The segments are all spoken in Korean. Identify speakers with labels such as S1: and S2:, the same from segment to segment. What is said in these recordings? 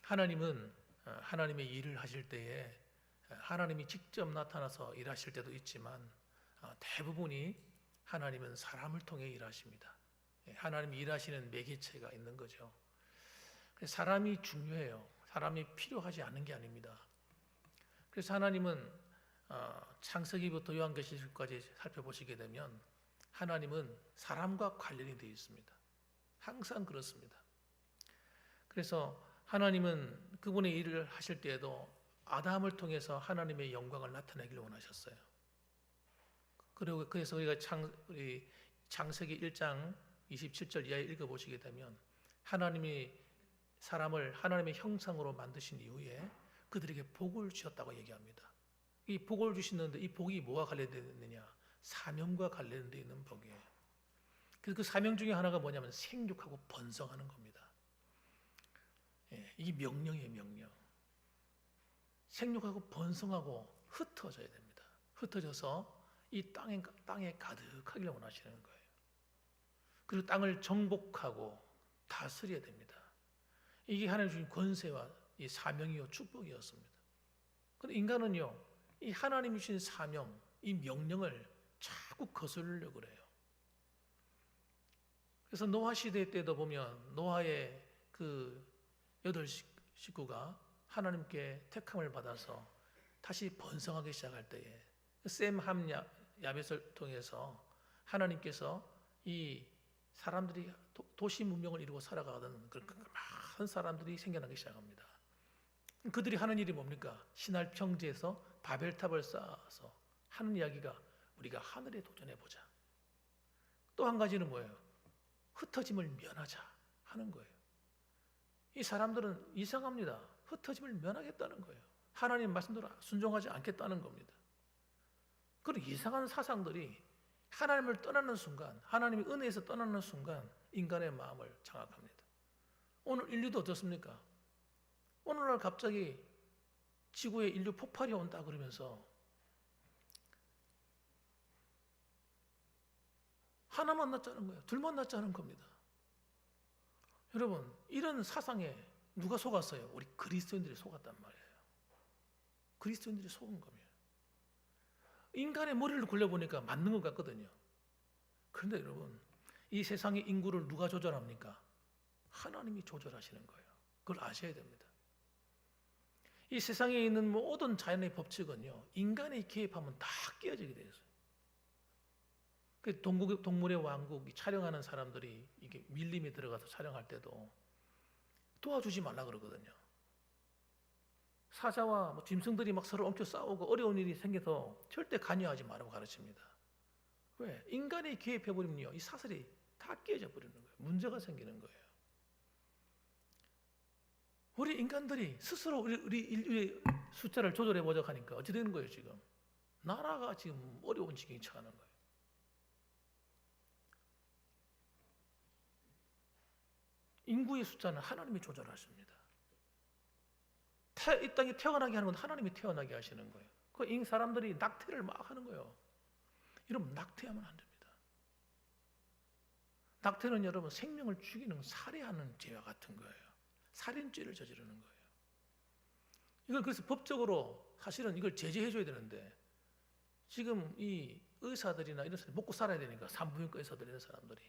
S1: 하나님은 하나님의 일을 하실 때에 하나님이 직접 나타나서 일하실 때도 있지만 대부분이 하나님은 사람을 통해 일하십니다. 하나님이 일하시는 매개체가 있는 거죠. 사람이 중요해요. 사람이 필요하지 않은 게 아닙니다. 그래서 하나님은 창세기부터 요한계시록까지 살펴보시게 되면 하나님은 사람과 관련이 되어 있습니다. 항상 그렇습니다. 그래서 하나님은 그분의 일을 하실 때에도 아담을 통해서 하나님의 영광을 나타내기를 원하셨어요. 그래서 우리가 창세기 1장 27절 이하에 읽어보시게 되면 하나님이 사람을 하나님의 형상으로 만드신 이후에 그들에게 복을 주셨다고 얘기합니다. 이 복을 주시는데 이 복이 뭐와 관련되어 있느냐? 사명과 관련되어 있는 복이에요. 그 사명 중에 하나가 뭐냐면 생육하고 번성하는 겁니다. 이 명령이에요, 명령. 생육하고 번성하고 흩어져야 됩니다. 흩어져서 이 땅에 가득하기를 원하시는 거예요. 그리고 땅을 정복하고 다스려야 됩니다. 이게 하나님 주신 권세와 이 사명이요 축복이었습니다. 그런데 인간은요, 이 하나님 주신 사명, 이 명령을 자꾸 거스르려고 그래요. 그래서 노아 시대 때도 보면 노아의 그 8식구가 하나님께 택함을 받아서 다시 번성하기 시작할 때에 셈, 함, 야벳을 통해서 하나님께서 이 사람들이 도시 문명을 이루고 살아가던 그런 많은 사람들이 생겨나기 시작합니다. 그들이 하는 일이 뭡니까? 신할 평지에서 바벨탑을 쌓아서 하는 이야기가 우리가 하늘에 도전해보자. 또 한 가지는 뭐예요? 흩어짐을 면하자 하는 거예요. 이 사람들은 이상합니다. 흩어짐을 면하겠다는 거예요. 하나님 말씀대로 순종하지 않겠다는 겁니다. 그런 이상한 사상들이 하나님을 떠나는 순간, 하나님의 은혜에서 떠나는 순간 인간의 마음을 장악합니다. 오늘 인류도 어떻습니까? 오늘날 갑자기 지구에 인류 폭발이 온다 그러면서 하나 만났자는 거예요. 둘 만났자는 겁니다. 여러분, 이런 사상에 누가 속았어요? 우리 그리스도인들이 속았단 말이에요. 그리스도인들이 속은 겁니다. 인간의 머리를 굴려보니까 맞는 것 같거든요. 그런데 여러분, 이 세상의 인구를 누가 조절합니까? 하나님이 조절하시는 거예요. 그걸 아셔야 됩니다. 이 세상에 있는 모든 자연의 법칙은요, 인간이 개입하면 다 깨어지게 되어 있어요. 동물의 왕국 촬영하는 사람들이 이게 밀림에 들어가서 촬영할 때도 도와주지 말라 그러거든요. 사자와 짐승들이 막 서로 엉켜 싸우고 어려운 일이 생겨서 절대 관여하지 말라고 가르칩니다. 왜? 인간이 개입해버리면요, 이 사슬이 다 깨져 버리는 거예요. 문제가 생기는 거예요. 우리 인간들이 스스로 우리 인류의 숫자를 조절해 보자고 하니까 어찌 되는 거예요, 지금? 나라가 지금 어려운 지경에 처하는 거예요. 인구의 숫자는 하나님이 조절하십니다. 이 땅에 태어나게 하는 건 하나님이 태어나게 하시는 거예요. 그 사람들이 낙태를 막 하는 거예요. 여러분, 낙태하면 안 됩니다. 낙태는 여러분 생명을 죽이는 살해하는 죄와 같은 거예요. 살인죄를 저지르는 거예요. 이걸 그래서 법적으로 사실은 이걸 제재해 줘야 되는데 지금 이 의사들이나 이런 사람이 먹고 살아야 되니까 산부인과 의사들 이런 사람들이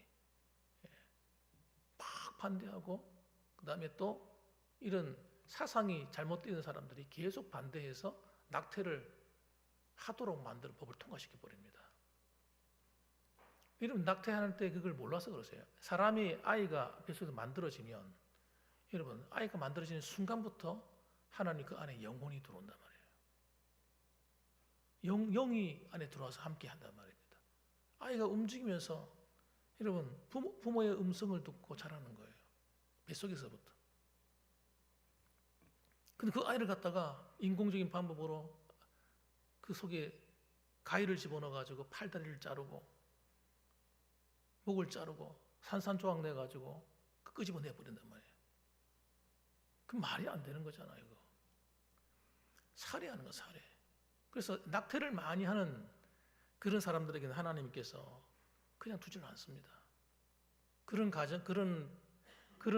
S1: 막 반대하고 그 다음에 또 이런 사상이 잘못되는 사람들이 계속 반대해서 낙태를 하도록 만드는 법을 통과시켜 버립니다. 여러분, 낙태하는 때 그걸 몰라서 그러세요. 사람이 아이가 뱃속에서 만들어지면 여러분, 아이가 만들어지는 순간부터 하나님 그 안에 영혼이 들어온단 말이에요. 영이 안에 들어와서 함께 한단 말입니다. 아이가 움직이면서 여러분, 부모의 음성을 듣고 자라는 거예요. 뱃속에서부터. 근데 그 아이를 갖다가 인공적인 방법으로 그 속에 가위를 집어넣어가지고 팔다리를 자르고 목을 자르고 산산조각 내가지고 끄집어내 버린단 말이에요. 그 말이 안 되는 거잖아요, 이거. 살해하는 거, 살해. 그래서 낙태를 많이 하는 그런 사람들에게는 하나님께서 그냥 두지는 않습니다. 그런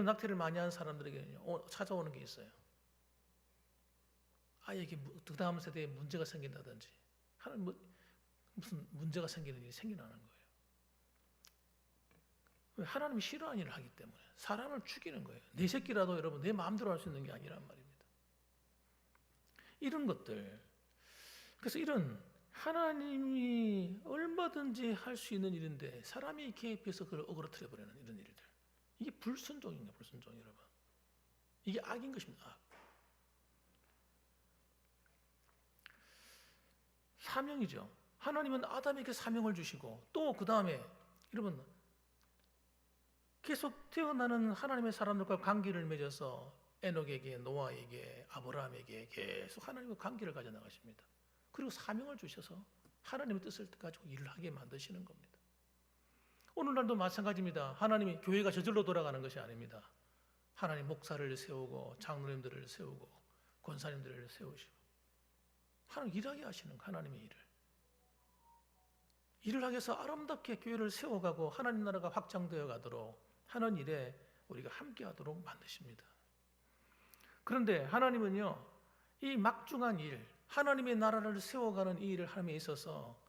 S1: 낙태를 많이 하는 사람들에게는 찾아오는 게 있어요. 아이에게 그 다음 세대에 문제가 생긴다든지 하는 무슨 문제가 생기는 일이 생겨나는 거예요. 왜? 하나님이 싫어하는 일을 하기 때문에 사람을 죽이는 거예요. 내 새끼라도 여러분 내 마음대로 할 수 있는 게 아니란 말입니다. 이런 것들, 그래서 이런 하나님이 얼마든지 할 수 있는 일인데 사람이 개입해서 그걸 어그러뜨려 버리는 이런 일들, 이게 불순종인가? 불순종 여러분, 이게 악인 것입니다. 악. 사명이죠. 하나님은 아담에게 사명을 주시고 또 그 다음에 여러분 계속 태어나는 하나님의 사람들과 관계를 맺어서 에녹에게, 노아에게, 아브라함에게 계속 하나님과 관계를 가져 나가십니다. 그리고 사명을 주셔서 하나님의 뜻을 가지고 일을 하게 만드시는 겁니다. 오늘날도 마찬가지입니다. 하나님이 교회가 저절로 돌아가는 것이 아닙니다. 하나님 목사를 세우고 장로님들을 세우고 권사님들을 세우시고 하나님 일하게 하시는 하나님의 일을 하기 위해서 아름답게 교회를 세워가고 하나님 나라가 확장되어 가도록 하는 일에 우리가 함께 하도록 만드십니다. 그런데 하나님은요, 이 막중한 일, 하나님의 나라를 세워가는 이 일을 함에 있어서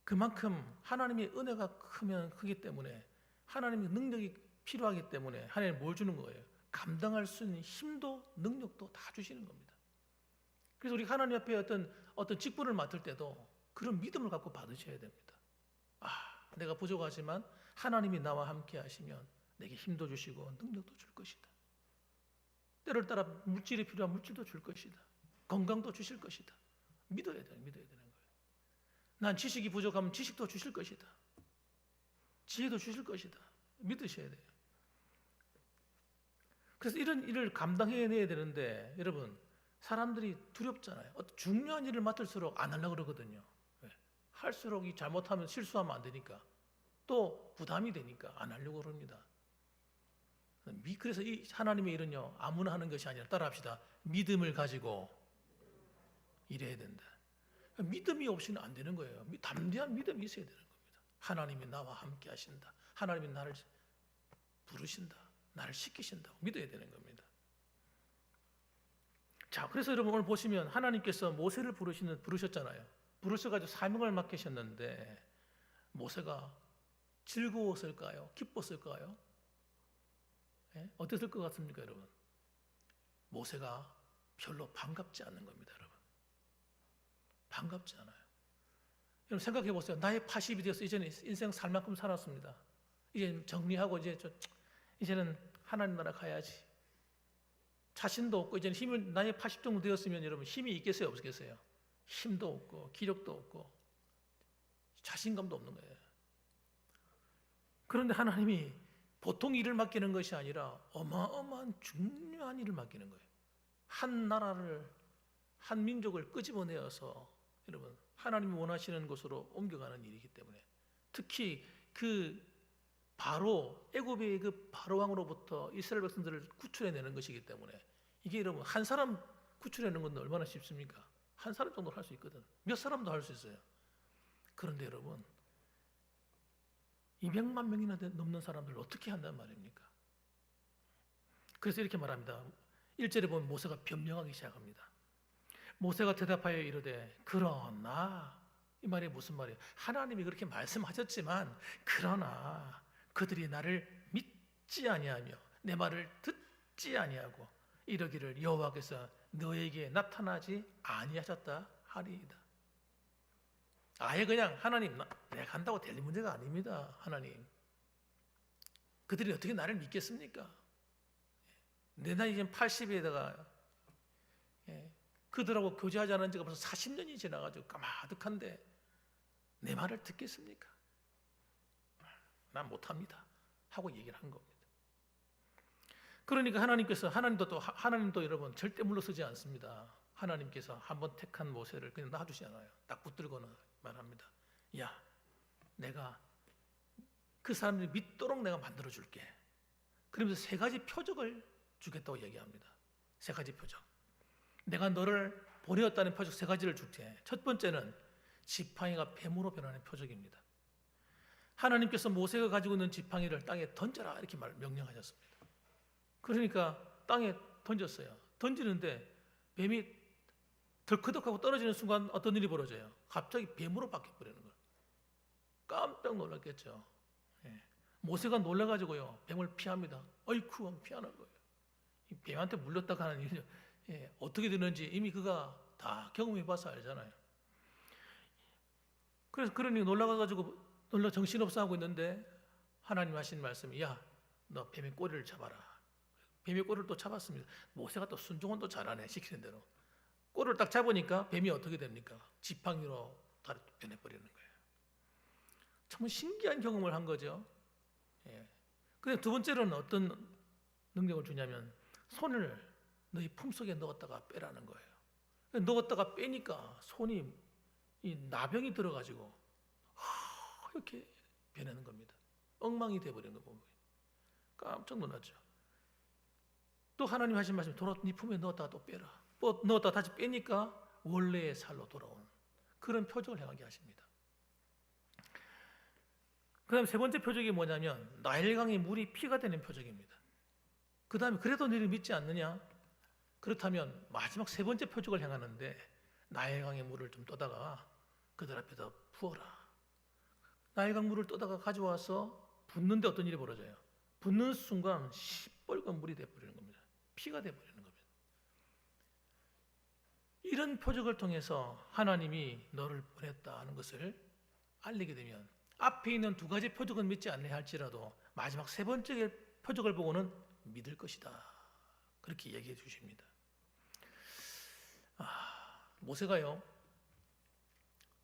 S1: 그만큼 하나님의 은혜가 크기 때문에 하나님의 능력이 필요하기 때문에 하나님이 뭘 주는 거예요? 감당할 수 있는 힘도 능력도 다 주시는 겁니다. 그래서 우리 하나님 앞에 어떤 직분을 맡을 때도 그런 믿음을 갖고 받으셔야 됩니다. 내가 부족하지만 하나님이 나와 함께 하시면 내게 힘도 주시고 능력도 줄 것이다. 때를 따라 물질이 필요한 물질도 줄 것이다. 건강도 주실 것이다. 믿어야 되는 거예요. 난 지식이 부족하면 지식도 주실 것이다. 지혜도 주실 것이다. 믿으셔야 돼요. 그래서 이런 일을 감당해내야 되는데 여러분, 사람들이 두렵잖아요. 중요한 일을 맡을수록 안 하려고 그러거든요. 할수록 잘못하면 실수하면 안 되니까, 또 부담이 되니까 안 하려고 그럽니다. 그래서 이 하나님의 일은요, 아무나 하는 것이 아니라, 따라합시다, 믿음을 가지고 일해야 된다. 믿음이 없이는 안 되는 거예요. 담대한 믿음이 있어야 되는 겁니다. 하나님이 나와 함께 하신다. 하나님이 나를 부르신다. 나를 시키신다고 믿어야 되는 겁니다. 자, 그래서 여러분 오늘 보시면 하나님께서 모세를 부르셨잖아요. 부르셔가지고 사명을 맡기셨는데 모세가 즐거웠을까요? 기뻤을까요? 어땠을 것 같습니까, 여러분? 모세가 별로 반갑지 않는 겁니다, 여러분. 반갑지 않아요. 여러분 생각해 보세요. 나이 80이 되어서 이제는 인생 살 만큼 살았습니다. 이제 정리하고 이제는 하나님 나라 가야지. 자신도 없고 이제는 힘을, 나이 80 정도 되었으면 여러분 힘이 있겠어요, 없겠어요? 힘도 없고 기력도 없고 자신감도 없는 거예요. 그런데 하나님이 보통 일을 맡기는 것이 아니라 어마어마한 중요한 일을 맡기는 거예요. 한 나라를, 한 민족을 끄집어내어서 여러분 하나님이 원하시는 곳으로 옮겨가는 일이기 때문에, 특히 그 바로 애굽의 그 바로 왕으로부터 이스라엘 백성들을 구출해내는 것이기 때문에, 이게 여러분 한 사람 구출해내는 건 얼마나 쉽습니까? 한 사람 정도는 할 수 있거든. 몇 사람도 할 수 있어요. 그런데 여러분 200만 명이나 넘는 사람들을 어떻게 한단 말입니까? 그래서 이렇게 말합니다. 1절에 보면 모세가 변명하기 시작합니다. 모세가 대답하여 이르되 그러나, 이 말이 무슨 말이에요? 하나님이 그렇게 말씀하셨지만 그러나 그들이 나를 믿지 아니하며 내 말을 듣지 아니하고 이러기를 여호와께서 너에게 나타나지 아니하셨다 하리이다. 아예 그냥 하나님, 내가 간다고 될 문제가 아닙니다. 하나님, 그들이 어떻게 나를 믿겠습니까? 내 나이 지금 80에다가 그들하고 교제하지 않은 지가 벌써 40년이 지나가지고 까마득한데 내 말을 듣겠습니까? 난 못합니다 하고 얘기를 한 겁니다. 그러니까 하나님도 여러분 절대 물러서지 않습니다. 하나님께서 한번 택한 모세를 그냥 놔두지 않아요. 딱 붙들고는 말합니다. 야, 내가 그 사람들이 믿도록 내가 만들어 줄게. 그러면서 3가지 표적을 주겠다고 얘기합니다. 3가지 표적. 내가 너를 보내었다는 표적 3가지를 줄게. 첫 번째는 지팡이가 뱀으로 변하는 표적입니다. 하나님께서 모세가 가지고 있는 지팡이를 땅에 던져라 이렇게 명령하셨습니다. 그러니까 땅에 던졌어요. 던지는데 뱀이 덜커덕하고 떨어지는 순간 어떤 일이 벌어져요? 갑자기 뱀으로 바뀌어버리는 거예요. 깜짝 놀랐겠죠. 예. 모세가 놀라가지고요, 뱀을 피합니다. 어이쿠 하면 피하는 거예요. 이 뱀한테 물렸다가 하는 일이 어떻게 되는지 이미 그가 다 경험해봐서 알잖아요. 그래서 그러니 놀라가지고 정신없어 하고 있는데 하나님 하신 말씀이, 야, 너 뱀의 꼬리를 잡아라. 뱀의 꼬리를 또 잡았습니다. 모세가 또 순종은 또 잘하네, 시키는 대로. 꼬리를 딱 잡으니까 뱀이 어떻게 됩니까? 지팡이로 다리 변해버리는 거예요. 참 신기한 경험을 한 거죠. 예. 근데 두 번째로는 어떤 능력을 주냐면 손을 너희 품속에 넣었다가 빼라는 거예요. 넣었다가 빼니까 손이 이 나병이 들어가지고 이렇게 변하는 겁니다. 엉망이 돼버리는 거. 깜짝 놀랐죠. 또 하나님 하신 말씀, 네 품에 넣었다가 또 빼라. 또 넣었다가 다시 빼니까 원래의 살로 돌아오는 그런 표적을 행하게 하십니다. 그 다음에 세 번째 표적이 뭐냐면 나일강의 물이 피가 되는 표적입니다. 그 다음에 그래도 너희를 믿지 않느냐? 그렇다면 마지막 세 번째 표적을 행하는데 나일강의 물을 좀 떠다가 그들 앞에다 부어라. 나일강 물을 떠다가 가져와서 붓는데 어떤 일이 벌어져요? 붓는 순간 시뻘건 물이 돼버리는 겁니다. 피가 돼버리는 겁니다. 이런 표적을 통해서 하나님이 너를 보냈다 하는 것을 알리게 되면 앞에 있는 두 가지 표적은 믿지 않냐 할지라도 마지막 세 번째 표적을 보고는 믿을 것이다. 그렇게 얘기해 주십니다. 모세가요,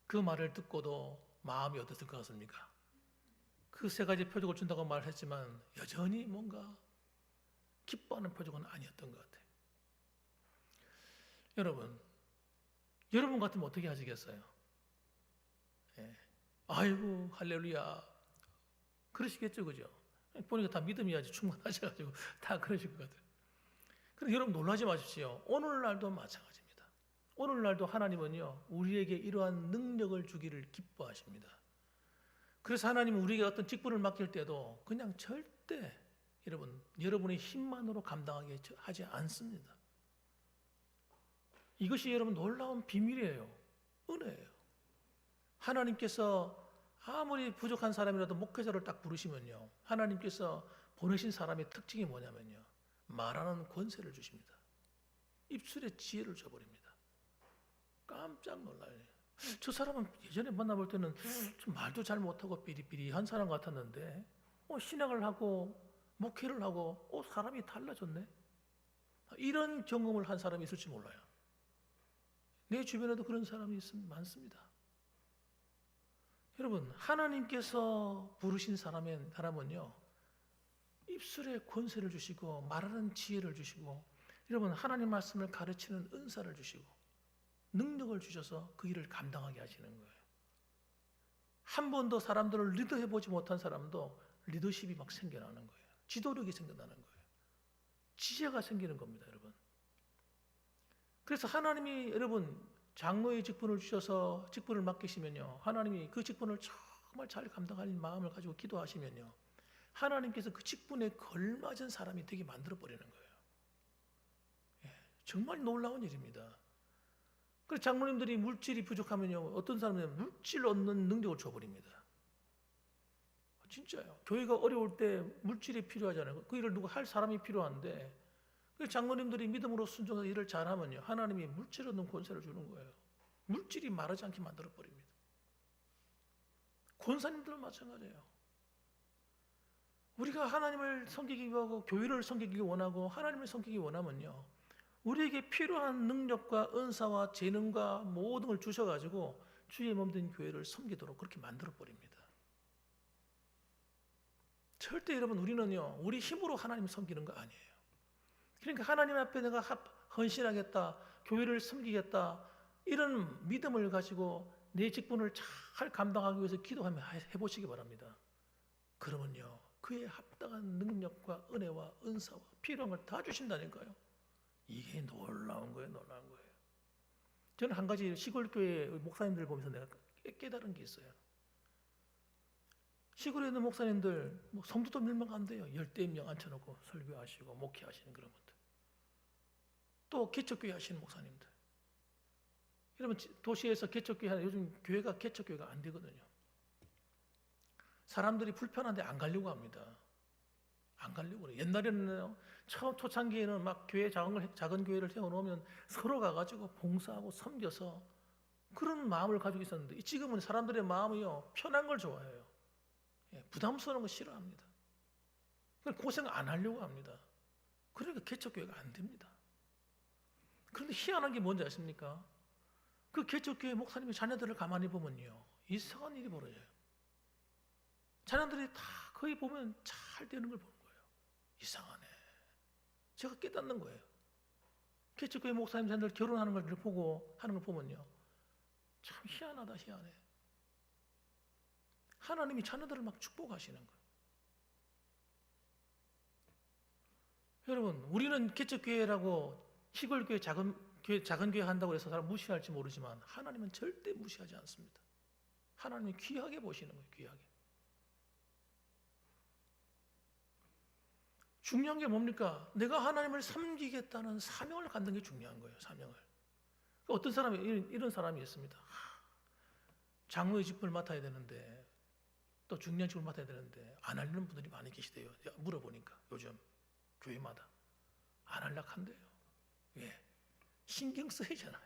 S1: 그 말을 듣고도 마음이 어땠을 것 같습니까? 그 세 가지 표적을 준다고 말했지만 여전히 뭔가 기뻐하는 표적은 아니었던 것 같아요. 여러분 같으면 어떻게 하시겠어요? 예. 아이고 할렐루야 그러시겠죠, 그죠? 보니까 다 믿음이 아주 충만하셔가지고 다 그러실 것 같아요. 그런데 여러분 놀라지 마십시오. 오늘날도 마찬가지입니다. 오늘날도 하나님은요 우리에게 이러한 능력을 주기를 기뻐하십니다. 그래서 하나님은 우리에게 어떤 직분을 맡길 때도 그냥 절대 여러분의 힘만으로 감당하게 하지 않습니다. 이것이 여러분 놀라운 비밀이에요. 은혜예요. 하나님께서 아무리 부족한 사람이라도 목회자를 딱 부르시면요, 하나님께서 보내신 사람의 특징이 뭐냐면요, 말하는 권세를 주십니다. 입술에 지혜를 줘버립니다. 깜짝 놀라요. 저 사람은 예전에 만나볼 때는 좀 말도 잘 못하고 삐리삐리한 사람 같았는데 신앙을 하고 목회를 하고 사람이 달라졌네. 이런 경험을 한 사람이 있을지 몰라요. 내 주변에도 그런 사람이 많습니다. 여러분, 하나님께서 부르신 사람은요 입술에 권세를 주시고 말하는 지혜를 주시고, 여러분 하나님 말씀을 가르치는 은사를 주시고 능력을 주셔서 그 일을 감당하게 하시는 거예요. 한 번도 사람들을 리더해보지 못한 사람도 리더십이 막 생겨나는 거예요. 지도력이 생겨나는 거예요. 지혜가 생기는 겁니다, 여러분. 그래서 하나님이 여러분 장로의 직분을 주셔서 직분을 맡기시면요, 하나님이 그 직분을 정말 잘 감당할 마음을 가지고 기도하시면요, 하나님께서 그 직분에 걸맞은 사람이 되게 만들어버리는 거예요. 정말 놀라운 일입니다. 그래서 장로님들이 물질이 부족하면요, 어떤 사람은 물질 얻는 능력을 줘버립니다. 진짜요. 교회가 어려울 때 물질이 필요하잖아요. 그 일을 누가 할 사람이 필요한데, 장로님들이 믿음으로 순종해서 일을 잘하면요, 하나님이 물질 얻는 권세를 주는 거예요. 물질이 마르지 않게 만들어버립니다. 권사님들은 마찬가지예요. 우리가 하나님을 섬기기 위하고 교회를 섬기기 원하고 하나님을 섬기기 원하면요, 우리에게 필요한 능력과 은사와 재능과 모든 걸 주셔가지고 주의 몸된 교회를 섬기도록 그렇게 만들어버립니다. 절대 여러분 우리는요 우리 힘으로 하나님을 섬기는 거 아니에요. 그러니까 하나님 앞에 내가 헌신하겠다, 교회를 섬기겠다, 이런 믿음을 가지고 내 직분을 잘 감당하기 위해서 기도하며 해보시기 바랍니다. 그러면요 그에 합당한 능력과 은혜와 은사와 필요한 걸 다 주신다니까요. 이게 놀라운 거예요. 놀라운 거예요. 저는 한 가지 시골교회 목사님들 보면서 내가 깨달은 게 있어요. 시골에 있는 목사님들 성도도 몇명 안 돼요. 10명 앉혀놓고 설교하시고 목회하시는 그런 분들. 또 개척교회 하시는 목사님들. 여러분 도시에서 개척교회 하는 요즘 교회가 개척교회가 안 되거든요. 사람들이 불편한데 안 가려고 합니다. 안 가려고 그래요. 옛날에는 처음 초창기에는 막 교회 작은 교회를 세워놓으면 서로 가가지고 봉사하고 섬겨서 그런 마음을 가지고 있었는데 지금은 사람들의 마음이요 편한 걸 좋아해요. 부담스러운 거 싫어합니다. 고생 안 하려고 합니다. 그러니까 개척교회가 안 됩니다. 그런데 희한한 게 뭔지 아십니까? 그 개척교회 목사님의 자녀들을 가만히 보면요 이상한 일이 벌어져요. 자녀들이 다 거의 보면 잘 되는 걸 보는 거예요. 이상하네. 제가 깨닫는 거예요. 개척교회 목사님 자녀들 결혼하는 걸 보고 하는 걸 보면요 참 희한하다 희한해. 하나님이 자녀들을 막 축복하시는 거예요. 여러분 우리는 개척교회라고 시골교회 작은 교회 한다고 해서 사람 무시할지 모르지만 하나님은 절대 무시하지 않습니다. 하나님이 귀하게 보시는 거예요. 귀하게. 중요한 게 뭡니까? 내가 하나님을 섬기겠다는 사명을 갖는 게 중요한 거예요. 사명을. 어떤 사람이 이런 사람이 있습니다. 장로의 직분을 맡아야 되는데 또 중요한 직분을 맡아야 되는데 안 하려는 분들이 많이 계시대요. 물어보니까 요즘 교회마다 안 하려고 한대요. 왜? 신경 쓰이잖아요.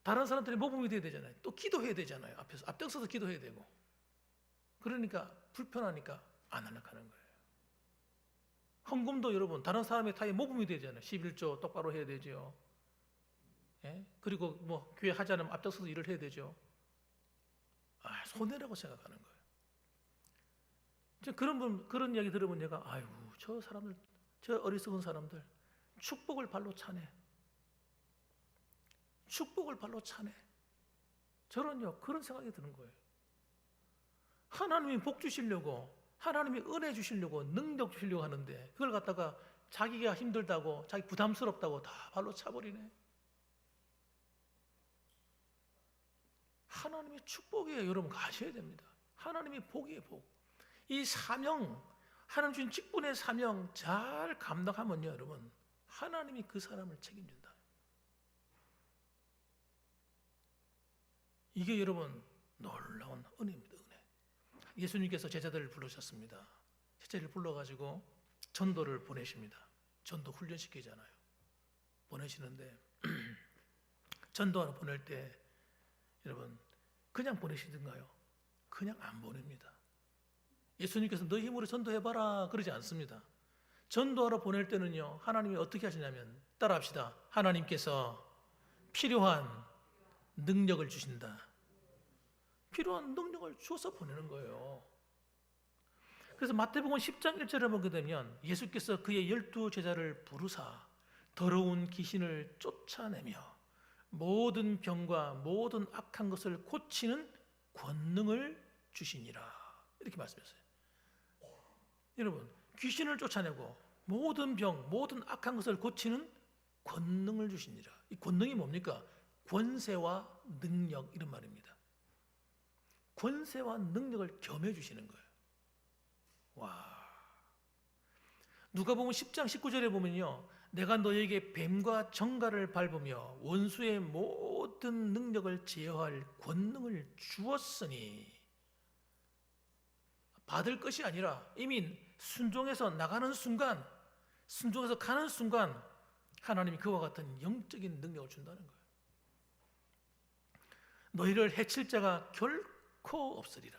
S1: 다른 사람들이 모범이 돼야 되잖아요. 또 기도해야 되잖아요. 앞장서서 기도해야 되고. 그러니까 불편하니까 안 하려고 하는 거예요. 헌금도 여러분 다른 사람의 타에 모범이 되잖아요. 11조 똑바로 해야 되죠. 예? 그리고 뭐 교회 하자면 앞장서서 일을 해야 되죠. 손해라고 생각하는 거예요. 그런 이야기 들으면 내가 아이고 저 사람들 저 어리석은 사람들 축복을 발로 차네. 축복을 발로 차네. 저는요 그런 생각이 드는 거예요. 하나님이 복 주시려고 하나님이 은혜 주시려고 능력 주시려고 하는데 그걸 갖다가 자기가 힘들다고 자기 부담스럽다고 다 발로 차버리네. 하나님의 축복이에요. 여러분 가셔야 됩니다. 하나님의 복이에요. 복. 이 사명 하나님 주신 직분의 사명 잘 감당하면요 여러분 하나님이 그 사람을 책임진다. 이게 여러분 놀라운 은혜입니다. 은혜. 예수님께서 제자들을 부르셨습니다. 제자들을 불러가지고 전도를 보내십니다. 전도 훈련시키잖아요. 보내시는데 전도하러 보낼 때 여러분 그냥 보내시든가요? 그냥 안 보냅니다. 예수님께서 너 힘으로 전도해봐라 그러지 않습니다. 전도하러 보낼 때는요 하나님이 어떻게 하시냐면 따라합시다. 하나님께서 필요한 능력을 주신다. 필요한 능력을 주어서 보내는 거예요. 그래서 마태복음 10장 1절에 보게 되면 예수께서 그의 12제자를 부르사 더러운 귀신을 쫓아내며 모든 병과 모든 악한 것을 고치는 권능을 주시니라 이렇게 말씀했어요. 여러분 귀신을 쫓아내고 모든 병 모든 악한 것을 고치는 권능을 주시니라. 이 권능이 뭡니까? 권세와 능력 이런 말입니다. 권세와 능력을 겸해 주시는 거예요. 와. 누가복음 10장 19절에 보면요 내가 너에게 뱀과 정갈을 밟으며 원수의 모든 능력을 제어할 권능을 주었으니 받을 것이 아니라 이미 순종해서 나가는 순간 순종해서 가는 순간 하나님이 그와 같은 영적인 능력을 준다는 거예요. 너희를 해칠 자가 결코 없으리라.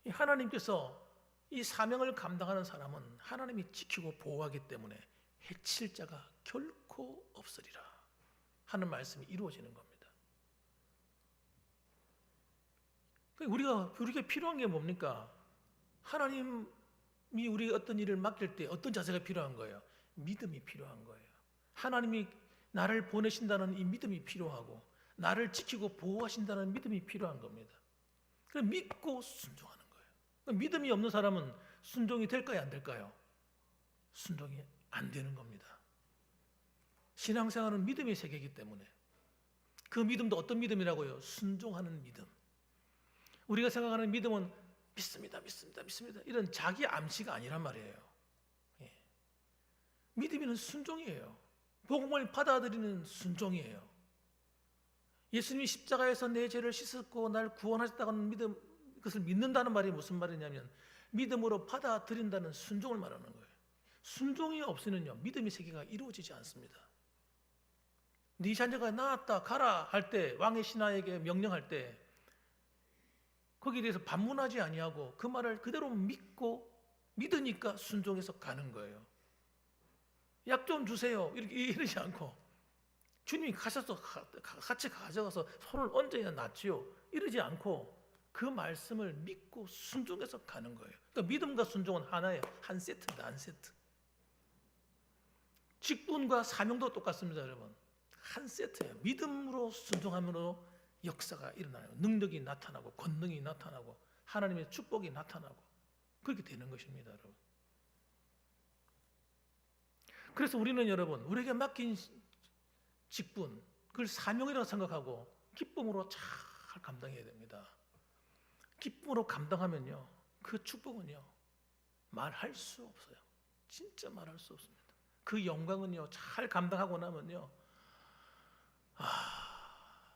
S1: 하나님께서 이 사명을 감당하는 사람은 하나님이 지키고 보호하기 때문에 해칠 자가 결코 없으리라 하는 말씀이 이루어지는 겁니다. 우리가 필요한 게 뭡니까? 하나님이 우리가 어떤 일을 맡길 때 어떤 자세가 필요한 거예요? 믿음이 필요한 거예요. 하나님이 나를 보내신다는 이 믿음이 필요하고 나를 지키고 보호하신다는 믿음이 필요한 겁니다. 그래서 믿고 순종하는 거예요. 믿음이 없는 사람은 순종이 될까요? 안 될까요? 순종이 안 되는 겁니다. 신앙생활은 믿음의 세계이기 때문에 그 믿음도 어떤 믿음이라고요? 순종하는 믿음. 우리가 생각하는 믿음은 믿습니다. 이런 자기 암시가 아니란 말이에요. 믿음은 순종이에요. 복음을 받아들이는 순종이에요. 예수님이 십자가에서 내 죄를 씻었고 날 구원하셨다는 믿음, 그것을 믿는다는 말이 무슨 말이냐면 믿음으로 받아들인다는 순종을 말하는 거예요. 순종이 없으면요 믿음의 세계가 이루어지지 않습니다. 네 자녀가 나았다 가라 할 때, 왕의 신하에게 명령할 때 거기에 대해서 반문하지 아니하고 그 말을 그대로 믿고 믿으니까 순종해서 가는 거예요. 약 좀 주세요 이러지 않고 주님이 가셔서 같이 가져가서 손을 얹어야 낫지요 이러지 않고 그 말씀을 믿고 순종해서 가는 거예요. 그러니까 믿음과 순종은 하나예요. 한 세트입니다. 한 세트. 직분과 사명도 똑같습니다, 여러분. 한 세트예요. 믿음으로 순종함으로 역사가 일어나요. 능력이 나타나고 권능이 나타나고 하나님의 축복이 나타나고 그렇게 되는 것입니다, 여러분. 그래서 우리는 여러분 우리에게 맡긴 직분, 그걸 사명이라고 생각하고 기쁨으로 잘 감당해야 됩니다. 기쁨으로 감당하면요 그 축복은요 말할 수 없어요. 진짜 말할 수 없습니다. 그 영광은요 잘 감당하고 나면요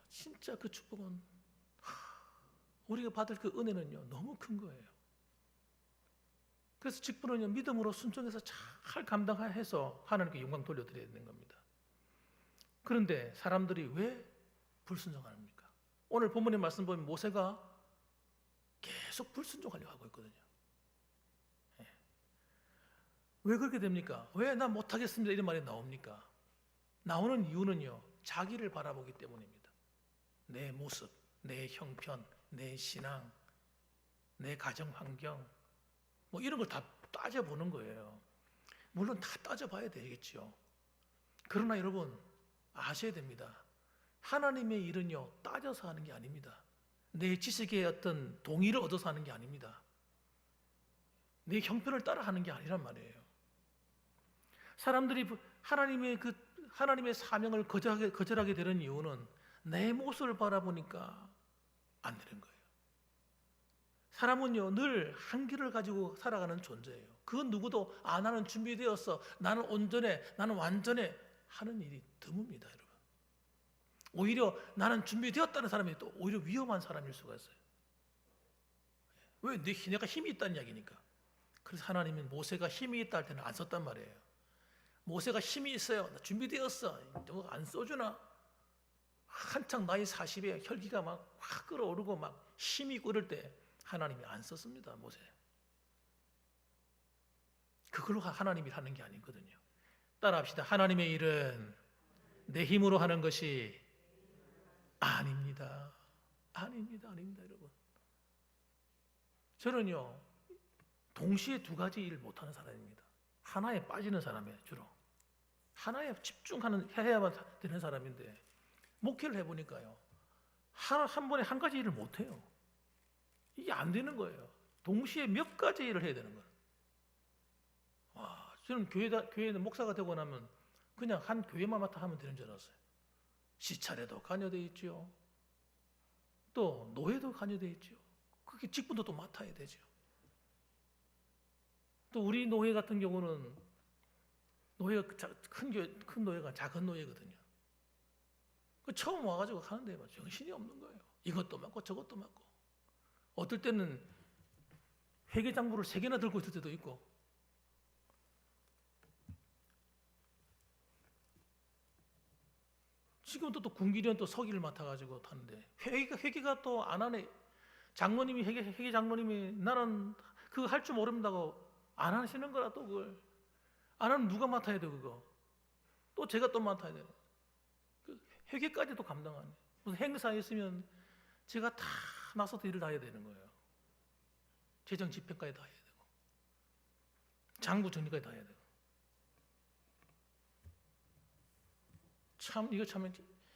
S1: 진짜 그 축복은 우리가 받을 그 은혜는요 너무 큰 거예요. 그래서 직분은요 믿음으로 순종해서 잘 감당해서 하나님께 영광 돌려드려야 되는 겁니다. 그런데 사람들이 왜 불순종합니까? 오늘 본문의 말씀 보면 모세가 계속 불순종하려고 하고 있거든요. 왜 그렇게 됩니까? 왜 나 못하겠습니다 이런 말이 나옵니까? 나오는 이유는요 자기를 바라보기 때문입니다. 내 모습, 내 형편, 내 신앙, 내 가정 환경 뭐 이런 걸 다 따져보는 거예요. 물론 다 따져봐야 되겠죠. 그러나 여러분 아셔야 됩니다. 하나님의 일은요 따져서 하는 게 아닙니다. 내 지식의 어떤 동의를 얻어서 하는 게 아닙니다. 내 형편을 따라 하는 게 아니란 말이에요. 사람들이 하나님의 사명을 거절하게 되는 이유는 내 모습을 바라보니까 안 되는 거예요. 사람은요 늘 한계를 가지고 살아가는 존재예요. 그 누구도 나는 준비되었어, 나는 온전해, 나는 완전해 하는 일이 드뭅니다, 여러분. 오히려 나는 준비되었다는 사람이 또 오히려 위험한 사람일 수가 있어요. 왜? 내가 힘이 있다는 이야기니까. 그래서 하나님은 모세가 힘이 있다 할 때는 안 썼단 말이에요. 모세가 힘이 있어요, 나 준비되었어, 너 안 써주나? 한창 나이 40에 혈기가 막 확 끓어오르고 막 힘이 끓을 때 하나님이 안 썼습니다, 모세. 그걸로 하나님이 하는 게 아니거든요. 따라합시다. 하나님의 일은 내 힘으로 하는 것이 아닙니다. 아닙니다, 여러분. 저는요 동시에 두 가지 일을 못하는 사람입니다. 하나에 빠지는 사람이에요. 주로 하나에 해야만 되는 사람인데 목회를 해보니까요 한 번에 한 가지 일을 못해요. 이게 안 되는 거예요. 동시에 몇 가지 일을 해야 되는 거예요. 저는 교회는 목사가 되고 나면 그냥 한 교회만 맡아 하면 되는 줄 알았어요. 시찰에도 관여되어 있죠. 또 노예도 관여되어 있죠. 그게 직분도 또 맡아야 되죠. 또 우리 노예 같은 경우는 노예가 큰 노예가 작은 노예거든요. 처음 와가지고 하는데 막 정신이 없는 거예요. 이것도 맡고 저것도 맡고. 어떨 때는 회계장부를 3개나 들고 있을 때도 있고. 지금도 또 군기련 또 서기를 맡아가지고 타는데 회계가 또 안 하네. 장로님이 회계 장로님이 나는 그거 할 줄 모른다고 안 하시는 거라 또 그걸 안 하면 누가 맡아야 돼 그거. 또 제가 또 맡아야 되는. 그 회계까지도 감당 안 해. 무슨 행사에 있으면 제가 다 나서서 일을 다 해야 되는 거예요. 재정 집행까지 다 해야 되고 장부 정리까지 다 해야 되고. 이거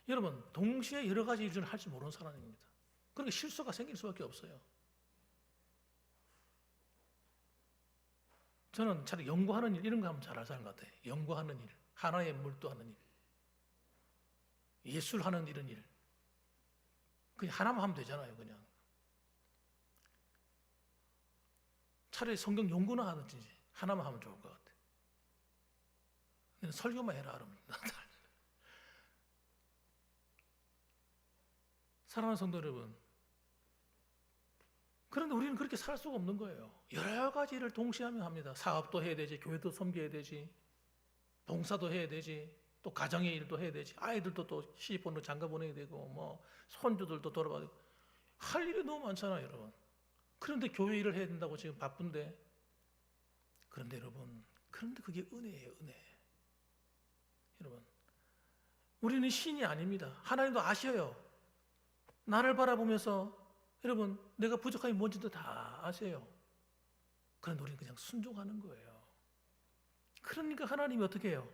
S1: 여러분 동시에 여러 가지 일을 할 줄 모르는 사람입니다. 그러니까 실수가 생길 수밖에 없어요. 저는 차라리 연구하는 일 이런 거 하면 잘할 사람 같아요. 연구하는 일, 하나에 몰두하는 일, 예술하는 이런 일. 그냥 하나만 하면 되잖아요. 그냥 차라리 성경 연구나 하든지 하나만 하면 좋을 것 같아요. 설교만 해라 그러면. 사랑하는 성도 여러분, 그런데 우리는 그렇게 살 수가 없는 거예요. 여러 가지를 동시에 하면 합니다. 사업도 해야 되지, 교회도 섬겨야 되지, 봉사도 해야 되지, 또 가정의 일도 해야 되지, 아이들도 또 시집보내고 장가 보내야 되고, 뭐 손주들도 돌아봐야 되고, 할 일이 너무 많잖아요, 여러분. 그런데 교회 일을 해야 된다고 지금 바쁜데, 그런데 여러분, 그런데 그게 은혜예요, 은혜. 여러분, 우리는 신이 아닙니다. 하나님도 아셔요. 나를 바라보면서 여러분, 내가 부족함이 뭔지도 다 아세요. 그런데 우리는 그냥 순종하는 거예요. 그러니까 하나님이 어떻게 해요?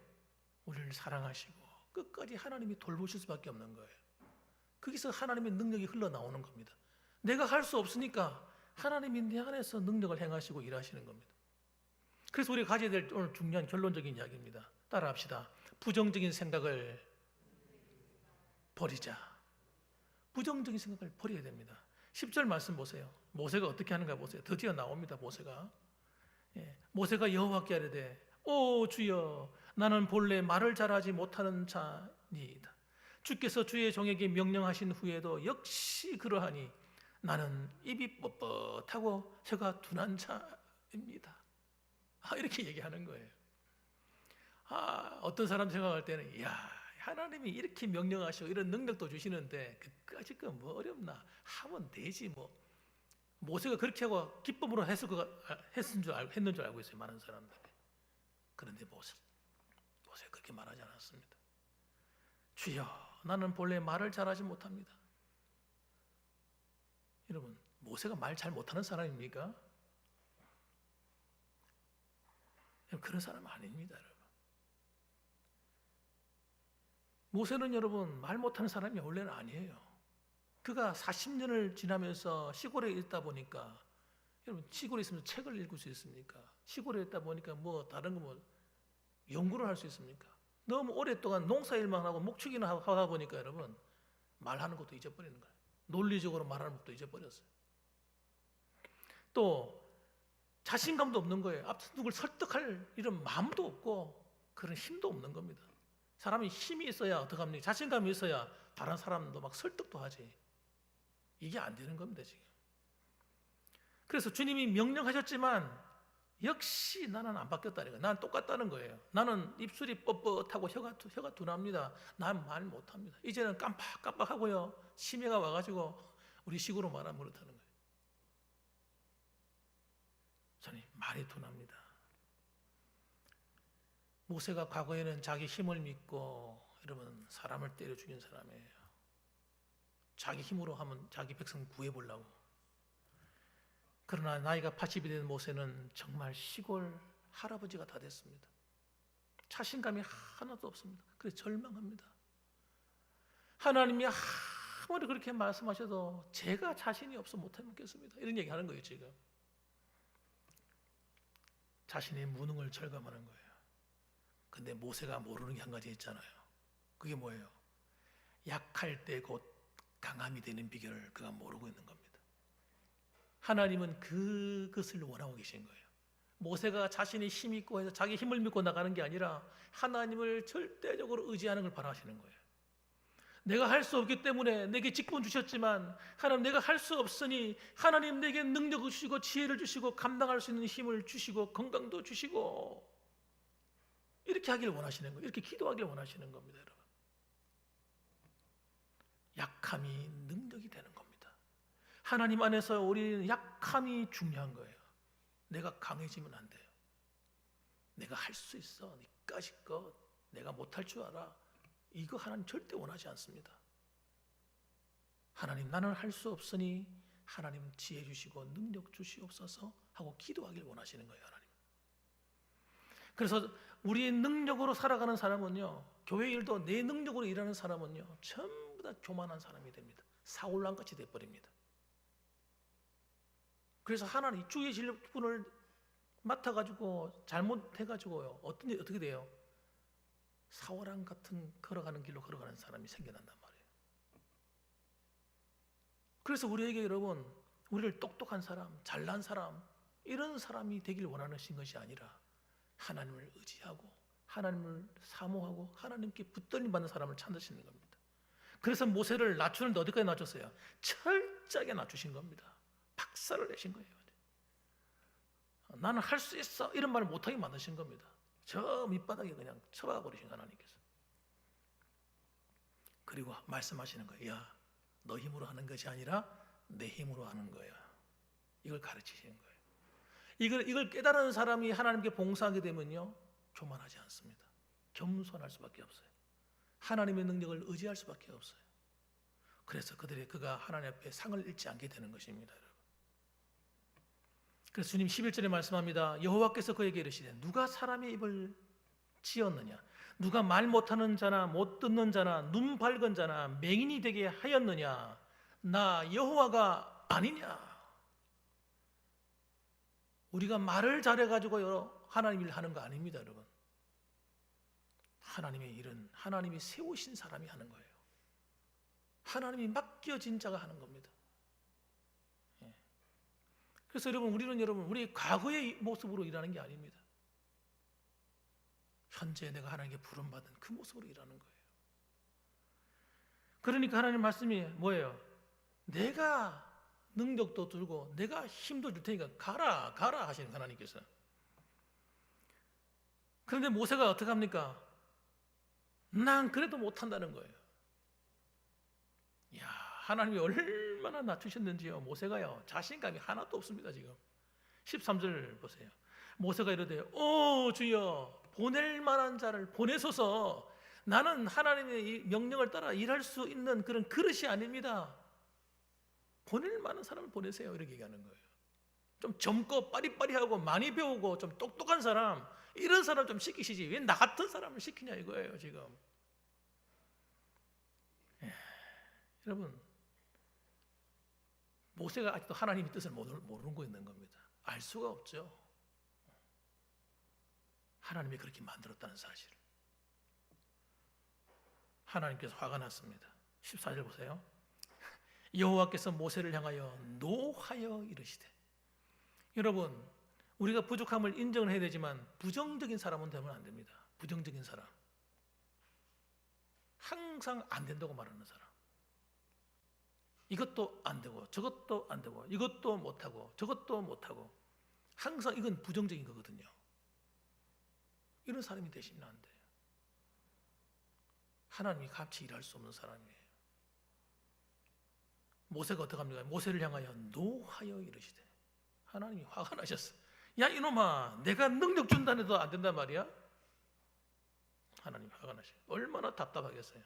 S1: 우리를 사랑하시고 끝까지 하나님이 돌보실 수밖에 없는 거예요. 거기서 하나님의 능력이 흘러나오는 겁니다. 내가 할 수 없으니까 하나님이 내 안에서 능력을 행하시고 일하시는 겁니다. 그래서 우리가 가져야 될 오늘 중요한 결론적인 이야기입니다. 따라합시다. 부정적인 생각을 버리자. 부정적인 생각을 버려야 됩니다. 10절 말씀 보세요. 모세가 어떻게 하는가 보세요. 드디어 나옵니다. 모세가. 모세가 여호와께 아뢰되 오 주여 나는 본래 말을 잘하지 못하는 자니이다. 주께서 주의 종에게 명령하신 후에도 역시 그러하니 나는 입이 뻣뻣하고 혀가 둔한 자입니다. 이렇게 얘기하는 거예요. 어떤 사람 생각할 때는 하나님이 이렇게 명령하시고 이런 능력도 주시는데 그까짓 거 뭐 어렵나 하면 되지 뭐. 모세가 그렇게 하고 기쁨으로 했는 줄 알고 있어요, 많은 사람들이. 그런데 모세가 그렇게 말하지 않았습니다. 주여 나는 본래 말을 잘하지 못합니다. 여러분, 모세가 말 잘 못하는 사람입니까? 그런 사람 아닙니다, 여러분. 모세는 여러분 말 못하는 사람이 원래는 아니에요. 그가 40년을 지나면서 시골에 있다 보니까, 여러분 시골에 있으면 책을 읽을 수 있습니까? 시골에 있다 보니까 뭐 다른 거 뭐 연구를 할 수 있습니까? 너무 오랫동안 농사일만 하고 목축이나 하다 보니까 여러분 말하는 것도 잊어버리는 거예요. 논리적으로 말하는 것도 잊어버렸어요. 또 자신감도 없는 거예요. 앞서 누굴 설득할 이런 마음도 없고 그런 힘도 없는 겁니다. 사람이 힘이 있어야 어떡합니까? 자신감이 있어야 다른 사람도 막 설득도 하지. 이게 안 되는 겁니다, 지금. 그래서 주님이 명령하셨지만 역시 나는 안 바뀌었다는 거예요. 난 똑같다는 거예요. 나는 입술이 뻣뻣하고 혀가 둔합니다. 난 말 못합니다. 이제는 깜빡깜빡하고요. 치매가 와가지고 우리 식으로 말하면 그렇다는 거예요. 저는 말이 둔합니다. 모세가 과거에는 자기 힘을 믿고 여러분 사람을 때려 죽인 사람이에요. 자기 힘으로 하면 자기 백성 구해보려고. 그러나 나이가 80이 된 모세는 정말 시골 할아버지가 다 됐습니다. 자신감이 하나도 없습니다. 그래서 절망합니다. 하나님이 아무리 그렇게 말씀하셔도 제가 자신이 없어 못해 먹겠습니다. 이런 얘기 하는 거예요, 지금. 자신의 무능을 절감하는 거예요. 근데 모세가 모르는 게 한 가지 있잖아요. 그게 뭐예요? 약할 때 곧 강함이 되는 비결을 그가 모르고 있는 겁니다. 하나님은 그것을 원하고 계신 거예요. 모세가 자신이 힘 있고 해서 자기 힘을 믿고 나가는 게 아니라 하나님을 절대적으로 의지하는 걸 바라시는 거예요. 내가 할 수 없기 때문에 내게 직분 주셨지만 하나님 내가 할 수 없으니 하나님 내게 능력을 주시고 지혜를 주시고 감당할 수 있는 힘을 주시고 건강도 주시고 이렇게 하길 원하시는 거예요. 이렇게 기도하길 원하시는 겁니다, 여러분. 약함이 능력이 되는 겁니다. 하나님 안에서 우리는 약함이 중요한 거예요. 내가 강해지면 안 돼요. 내가 할 수 있어. 니까짓것 내가 못할 줄 알아. 이거 하나님 절대 원하지 않습니다. 하나님 나는 할 수 없으니 하나님 지혜 주시고 능력 주시옵소서 하고 기도하길 원하시는 거예요, 하나님. 그래서 우리의 능력으로 살아가는 사람은요, 교회 일도 내 능력으로 일하는 사람은요 전부 다 교만한 사람이 됩니다. 사울왕같이 돼버립니다. 그래서 하나님 주의 직분을 맡아가지고 잘못해가지고요 어떻게 돼요? 사울왕 같은 걸어가는 길로 걸어가는 사람이 생겨난단 말이에요. 그래서 우리에게 여러분 우리를 똑똑한 사람, 잘난 사람 이런 사람이 되길 원하신 것이 아니라 하나님을 의지하고 하나님을 사모하고 하나님께 붙들림 받는 사람을 찾으시는 겁니다. 그래서 모세를 낮추는데 어디까지 낮췄어요? 철저하게 낮추신 겁니다. 박살을 내신 거예요. 나는 할 수 있어 이런 말을 못하게 만드신 겁니다. 저 밑바닥에 그냥 쳐박아 버리신 하나님께서. 그리고 말씀하시는 거예요. 야, 너 힘으로 하는 것이 아니라 내 힘으로 하는 거야. 이걸 가르치시는 거예요. 이걸 깨달은 사람이 하나님께 봉사하게 되면요, 교만하지 않습니다. 겸손할 수밖에 없어요. 하나님의 능력을 의지할 수밖에 없어요. 그래서 그가 하나님 앞에 상을 잃지 않게 되는 것입니다, 여러분. 그래서 주님 11절에 말씀합니다. 여호와께서 그에게 이르시되 누가 사람의 입을 지었느냐? 누가 말 못하는 자나 못 듣는 자나 눈 밝은 자나 맹인이 되게 하였느냐? 나 여호와가 아니냐? 우리가 말을 잘해가지고 하나님 일 하는 거 아닙니다, 여러분. 하나님의 일은 하나님이 세우신 사람이 하는 거예요. 하나님이 맡겨진 자가 하는 겁니다. 그래서 우리는 우리 과거의 모습으로 일하는 게 아닙니다. 현재 내가 하나님께 부름받은 그 모습으로 일하는 거예요. 그러니까 하나님 말씀이 뭐예요? 내가 능력도 들고 내가 힘도 줄 테니까 가라 하시는 하나님께서. 그런데 모세가 어떻게 합니까? 난 그래도 못한다는 거예요. 야, 하나님이 얼마나 낮추셨는지요. 모세가요, 자신감이 하나도 없습니다. 지금 13절 보세요. 모세가 이르되 주여 보낼 만한 자를 보내소서. 나는 하나님의 명령을 따라 일할 수 있는 그런 그릇이 아닙니다. 보낼 만한 사람을 보내세요. 이렇게 얘기하는 거예요. 좀 젊고 빠리빠리하고 많이 배우고 좀 똑똑한 사람, 이런 사람 좀 시키시지 왜 나 같은 사람을 시키냐 이거예요 지금. 여러분, 모세가 아직도 하나님의 뜻을 모르고 있는 겁니다. 알 수가 없죠. 하나님이 그렇게 만들었다는 사실. 하나님께서 화가 났습니다. 14절 보세요. 여호와께서 모세를 향하여 노하여 이르시되. 여러분, 우리가 부족함을 인정을 해야 되지만 부정적인 사람은 되면 안 됩니다. 부정적인 사람, 항상 안 된다고 말하는 사람, 이것도 안 되고 저것도 안 되고 이것도 못하고 저것도 못하고, 항상 이건 부정적인 거거든요. 이런 사람이 되시면 안 돼요. 하나님이 같이 일할 수 없는 사람이에요. 모세가 어떻게 합니까? 모세를 향하여 노하여 이르시되. 하나님이 화가 나셨어요. 야 이놈아, 내가 능력 준다는 해도 안 된단 말이야? 하나님이 화가 나셔요. 얼마나 답답하겠어요.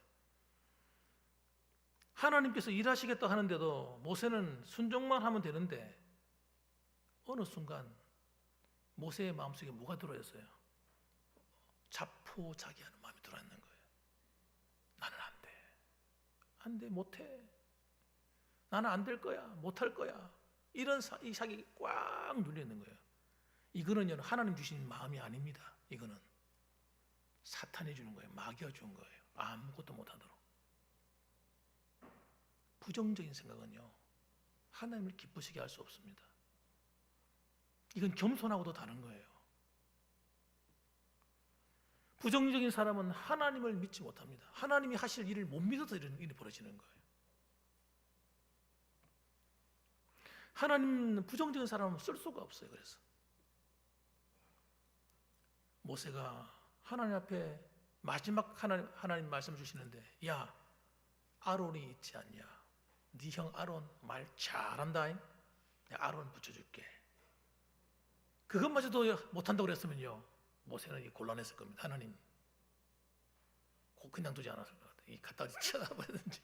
S1: 하나님께서 일하시겠다 하는데도 모세는 순종만 하면 되는데 어느 순간 모세의 마음속에 뭐가 들어있어요? 자포자기하는 마음이 들어있는 거예요. 나는 안 돼, 못해. 나는 안 될 거야, 못할 거야. 이런 이 자기 꽉 눌려 있는 거예요. 이거는 하나님 주신 마음이 아닙니다. 이거는 사탄이 주는 거예요. 마귀가 주는 거예요. 아무것도 못하도록. 부정적인 생각은요, 하나님을 기쁘시게 할 수 없습니다. 이건 겸손하고도 다른 거예요. 부정적인 사람은 하나님을 믿지 못합니다. 하나님이 하실 일을 못 믿어서 이런 일이 벌어지는 거예요. 하나님 부정적인 사람은 쓸 수가 없어요. 그래서 모세가 하나님 앞에 마지막 하나님 말씀 주시는데, 야 아론이 있지 않냐? 네 형 아론 말 잘한다. 내가 아론 붙여줄게. 그것마저도 못한다고 그랬으면요, 모세는 곤란했을 겁니다. 하나님 그냥 두지 않았을 것 같아요. 이 갖다 쳐다보든지.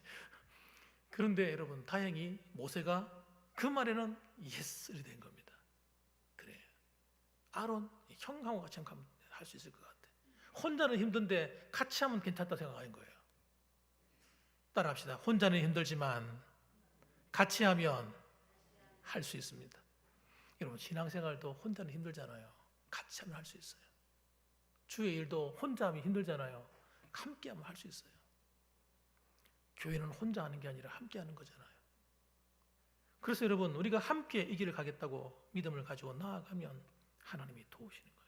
S1: 그런데 여러분, 다행히 모세가 그 말에는 예스를 된 겁니다. 그래, 아론 형하고 같이 하면 할 수 있을 것 같아. 혼자는 힘든데 같이 하면 괜찮다 생각하는 거예요. 따라합시다. 혼자는 힘들지만 같이 하면 할 수 있습니다. 여러분, 신앙생활도 혼자는 힘들잖아요. 같이 하면 할 수 있어요. 주의 일도 혼자 하면 힘들잖아요. 함께 하면 할 수 있어요. 교회는 혼자 하는 게 아니라 함께 하는 거잖아요. 그래서 여러분, 우리가 함께 이 길을 가겠다고 믿음을 가지고 나아가면 하나님이 도우시는 거예요.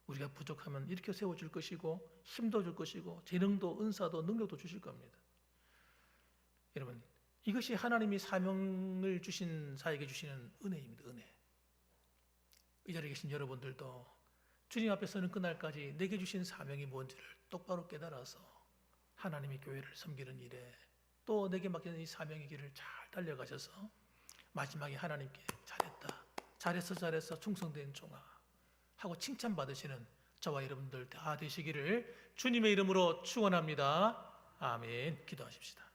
S1: 우리가 부족하면 일으켜 세워줄 것이고 힘도 줄 것이고 재능도 은사도 능력도 주실 겁니다. 여러분, 이것이 하나님이 사명을 주신 자에게 주시는 은혜입니다. 은혜. 이 자리에 계신 여러분들도 주님 앞에 서는 그날까지 내게 주신 사명이 뭔지를 똑바로 깨달아서 하나님의 교회를 섬기는 일에 또 내게 맡겨진 이 사명의 길을 잘 달려가셔서 마지막에 하나님께 잘했어 충성된 종아 하고 칭찬받으시는 저와 여러분들 다 되시기를 주님의 이름으로 축원합니다. 아멘. 기도하십시다.